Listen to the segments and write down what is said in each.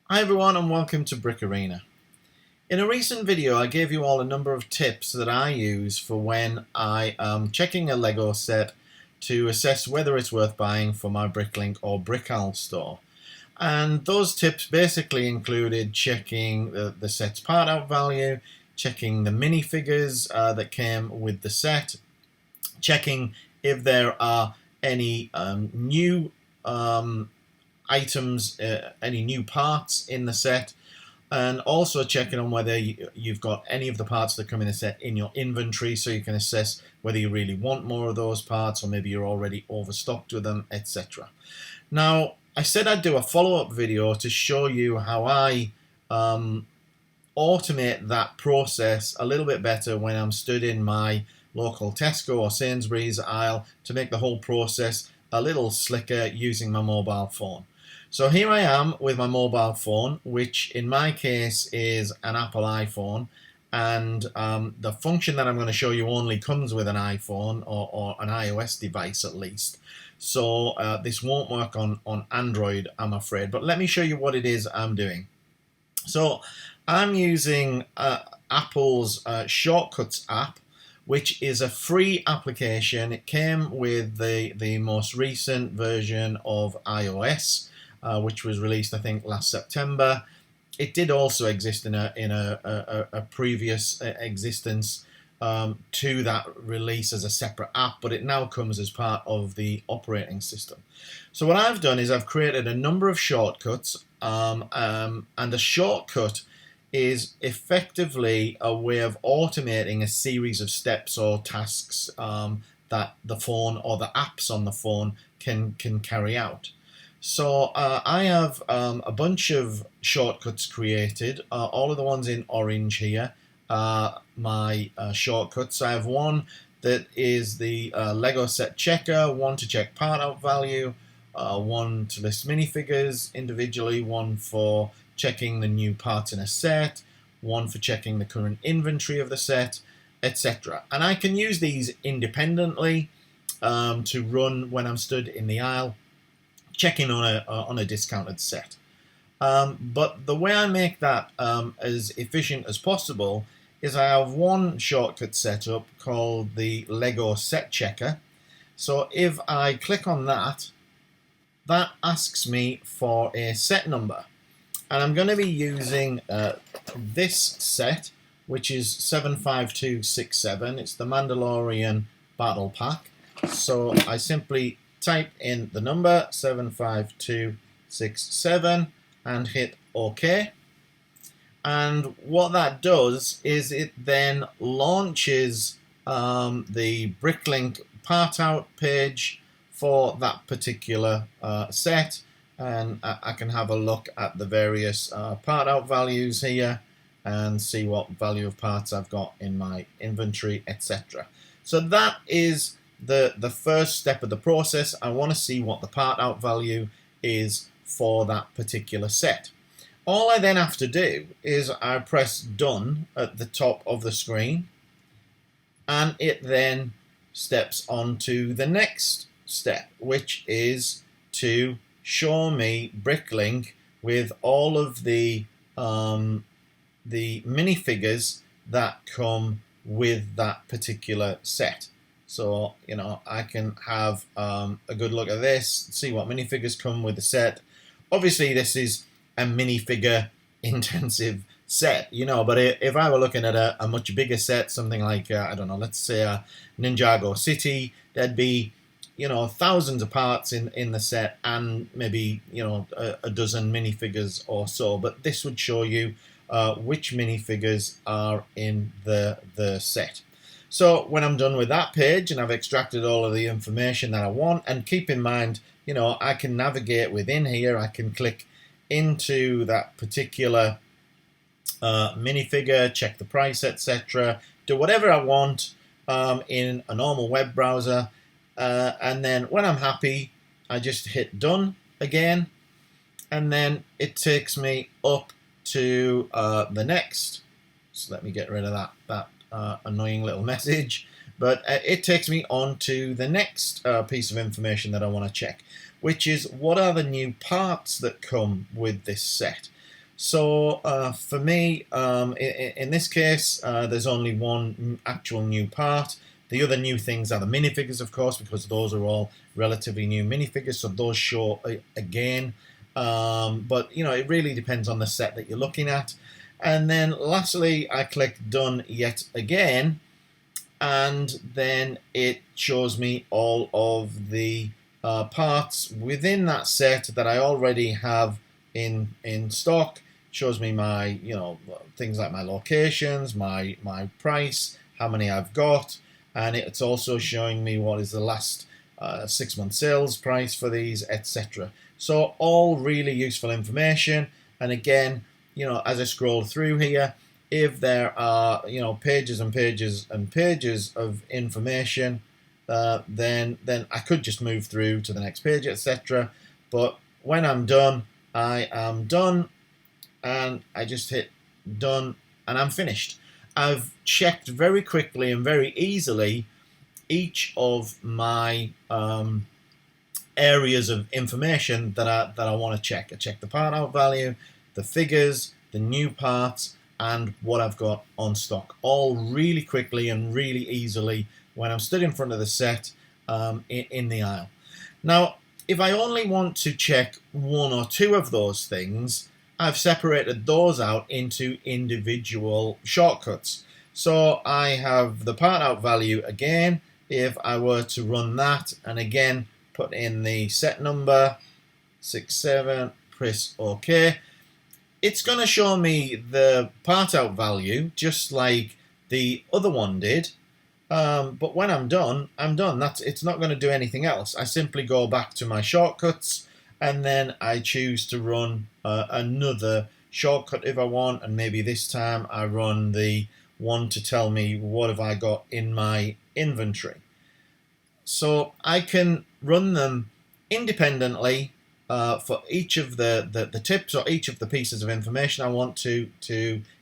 Hi everyone and welcome to Brick Arena. In a recent video I gave you all a number of tips that I use for when I am checking a Lego set to assess whether it's worth buying for my Bricklink or Brickowl store. And those tips basically included checking the set's part out value, checking the minifigures that came with the set, checking if there are any new items, any new parts in the set, and also checking on whether you've got any of the parts that come in the set in your inventory, so you can assess whether you really want more of those parts or maybe you're already overstocked with them, etc. Now, I said I'd do a follow-up video to show you how I automate that process a little bit better when I'm stood in my local Tesco or Sainsbury's aisle to make the whole process a little slicker using my mobile phone. So here I am with my mobile phone, which in my case is an Apple iPhone, and the function that I'm going to show you only comes with an iPhone or an iOS device at least. So this won't work on Android, I'm afraid, but let me show you what it is I'm doing. So I'm using Apple's Shortcuts app, which is a free application. It came with the most recent version of iOS, which was released, I think, last September. It did also exist in a previous existence to that release as a separate app, but it now comes as part of the operating system. So what I've done is I've created a number of shortcuts, and a shortcut is effectively a way of automating a series of steps or tasks that the phone or the apps on the phone can carry out. So I have a bunch of shortcuts created. All of the ones in orange here are my shortcuts. I have one that is the Lego set checker, one to check part out value, one to list minifigures individually, one for checking the new parts in a set, one for checking the current inventory of the set, etc. And I can use these independently to run when I'm stood in the aisle checking on a discounted set. But the way I make that as efficient as possible is I have one shortcut set up called the Lego set checker. So if I click on that, that asks me for a set number. And I'm going to be using this set, which is 75267. It's the Mandalorian Battle Pack. So I simply type in the number 75267 and hit OK. And what that does is it then launches the Bricklink part out page for that particular set. And I can have a look at the various part out values here and see what value of parts I've got in my inventory, etc. So that is the first step of the process. I want to see what the part out value is for that particular set. All I then have to do is I press done at the top of the screen, and it then steps on to the next step, which is to show me Bricklink with all of the minifigures that come with that particular set. So, you know, I can have a good look at this, see what minifigures come with the set. Obviously, this is a minifigure intensive set, you know, but if I were looking at a much bigger set, something like, I don't know, let's say a Ninjago City, there'd be, you know, thousands of parts in the set and maybe, you know, a dozen minifigures or so. But this would show you which minifigures are in the set. So when I'm done with that page and I've extracted all of the information that I want, and keep in mind, you know, I can navigate within here. I can click into that particular minifigure, check the price, etc. Do whatever I want in a normal web browser. And then when I'm happy, I just hit done again, and then it takes me up to the next. So let me get rid of that annoying little message. But it takes me on to the next piece of information that I want to check, which is what are the new parts that come with this set. So for me, in this case, there's only one actual new part. The other new things are the minifigures, of course, because those are all relatively new minifigures, so those show again. But you know, it really depends on the set that you're looking at. And then lastly, I click done yet again, and then it shows me all of the parts within that set that I already have in stock. It shows me my, you know, things like my locations, my price, how many I've got, and it's also showing me what is the last 6-month sales price for these, etc. So all really useful information. And again, you know, as I scroll through here, if there are, you know, pages and pages and pages of information, then I could just move through to the next page, etc. But when I'm done, I am done, and I just hit done, and I'm finished. I've checked very quickly and very easily each of my areas of information that I want to check. I check the part out value, the figures, the new parts, and what I've got on stock, all really quickly and really easily when I'm stood in front of the set in the aisle. Now, if I only want to check one or two of those things, I've separated those out into individual shortcuts. So I have the part out value again. If I were to run that, and again put in the set number 67, press OK, it's going to show me the part out value just like the other one did. But when I'm done, I'm done. It's not going to do anything else. I simply go back to my shortcuts, and then I choose to run another shortcut if I want, and maybe this time I run the one to tell me what have I got in my inventory. So I can run them independently for each of the tips or each of the pieces of information I want to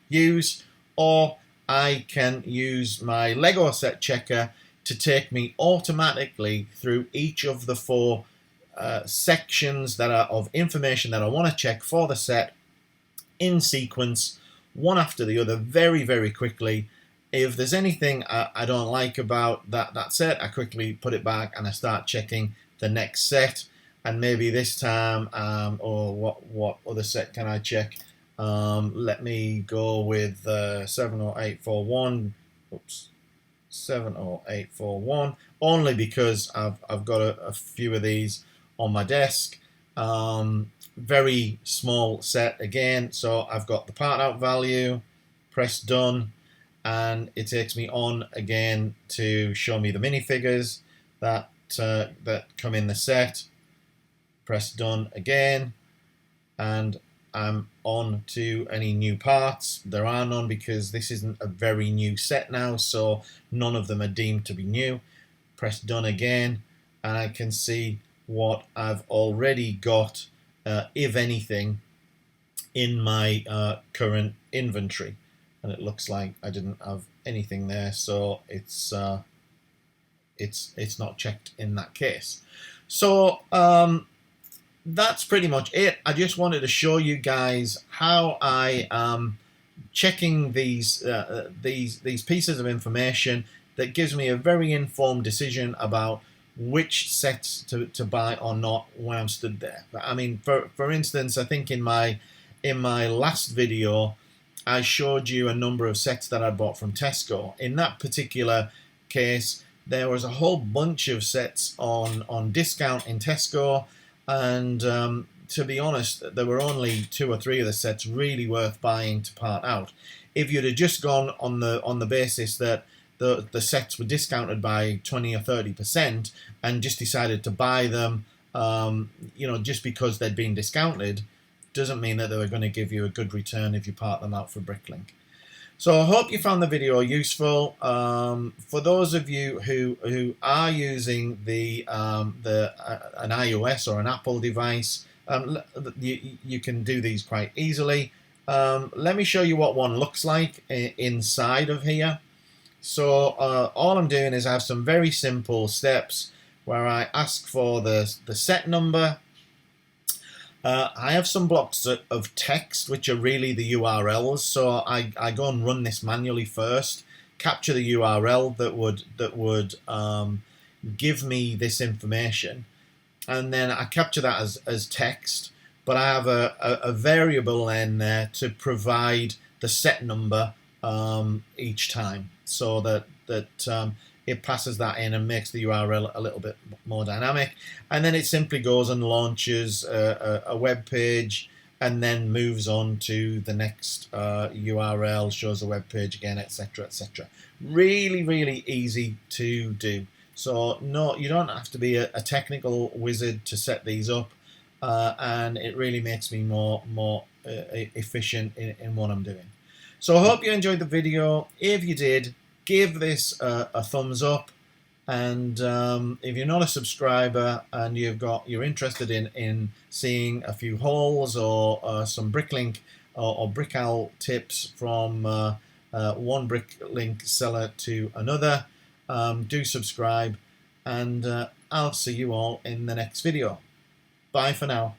use, or I can use my Lego set checker to take me automatically through each of the 4 sections that are of information that I want to check for the set in sequence, one after the other, very, very quickly. If there's anything I don't like about that set, I quickly put it back and I start checking the next set. And maybe this time, or what other set can I check? Let me go with 70841. Oops, 70841. Only because I've got a few of these on my desk. Very small set again. So I've got the part out value. Press done, and it takes me on again to show me the minifigures that come in the set. Press done again, and I'm on to any new parts. There are none because this isn't a very new set now, so none of them are deemed to be new. Press done again, and I can see what I've already got, if anything, in my current inventory. And it looks like I didn't have anything there, so it's not checked in that case. So that's pretty much it. I just wanted to show you guys how I am checking these pieces of information that gives me a very informed decision about which sets to buy or not when I'm stood there. I mean, for instance, I think in my last video I showed you a number of sets that I bought from Tesco. In that particular case, there was a whole bunch of sets on discount in Tesco, and to be honest, there were only 2 or 3 of the sets really worth buying to part out. If you'd have just gone on the basis that the sets were discounted by 20 or 30% and just decided to buy them, you know, just because they'd been discounted, doesn't mean that they were going to give you a good return if you part them out for Bricklink. So I hope you found the video useful. For those of you who are using an iOS or an Apple device, you can do these quite easily. Let me show you what one looks like inside of here. So all I'm doing is I have some very simple steps where I ask for the set number. I have some blocks of text which are really the URLs, so I go and run this manually first, capture the URL that would give me this information, and then I capture that as text, but I have a variable in there to provide the set number each time, so that it passes that in and makes the URL a little bit more dynamic. And then it simply goes and launches a web page, and then moves on to the next URL, shows the web page again, etc., etc. Really, really easy to do. So no, you don't have to be a technical wizard to set these up, and it really makes me more efficient in what I'm doing. So I hope you enjoyed the video. If you did, give this a thumbs up, and if you're not a subscriber and you're interested in seeing a few hauls or some Bricklink or Brickowl tips from one Bricklink seller to another, do subscribe, and I'll see you all in the next video. Bye for now.